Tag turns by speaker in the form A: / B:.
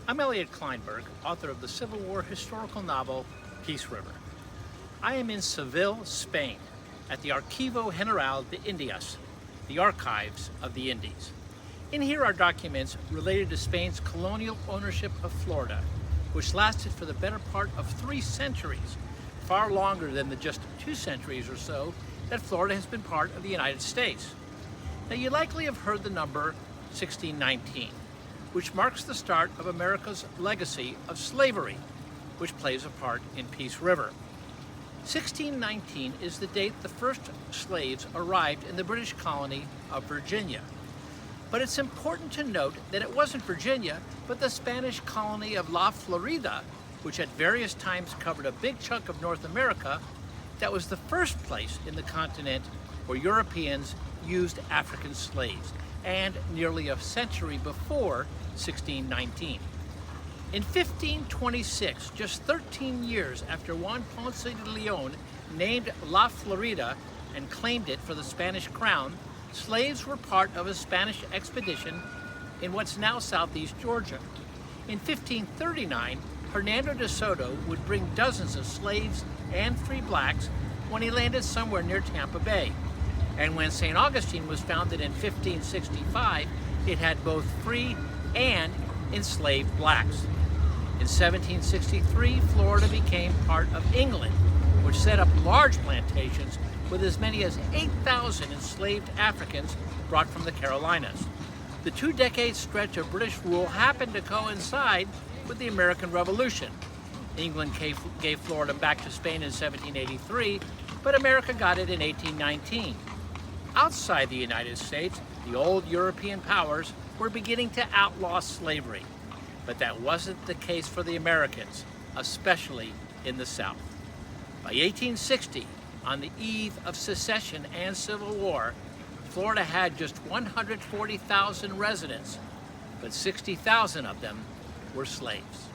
A: I'm Elliot Kleinberg, author of the Civil War historical novel, Peace River. I am in Seville, Spain, at the Archivo General de Indias, the Archives of the Indies. In here are documents related to Spain's colonial ownership of Florida, which lasted for the better part of 3 centuries, far longer than the just 2 centuries or so that Florida has been part of the United States. Now, you likely have heard the number 1619, which marks the start of America's legacy of slavery, which plays a part in Peace River. 1619 is the date the first slaves arrived in the British colony of Virginia. But it's important to note that it wasn't Virginia, but the Spanish colony of La Florida, which at various times covered a big chunk of North America, that was the first place in the continent where Europeans used African slaves, and nearly a century before 1619. In 1526, just 13 years after Juan Ponce de Leon named La Florida and claimed it for the Spanish crown, slaves were part of a Spanish expedition in what's now southeast Georgia. In 1539, Hernando de Soto would bring dozens of slaves and free blacks when he landed somewhere near Tampa Bay. And when St. Augustine was founded in 1565, it had both free and enslaved blacks. In 1763, Florida became part of England, which set up large plantations with as many as 8,000 enslaved Africans brought from the Carolinas. The 2-decade stretch of British rule happened to coincide with the American Revolution. England gave Florida back to Spain in 1783, but America got it in 1819. Outside the United States, the old European powers were beginning to outlaw slavery. But that wasn't the case for the Americans, especially in the South. By 1860, on the eve of secession and Civil War, Florida had just 140,000 residents, but 60,000 of them were slaves.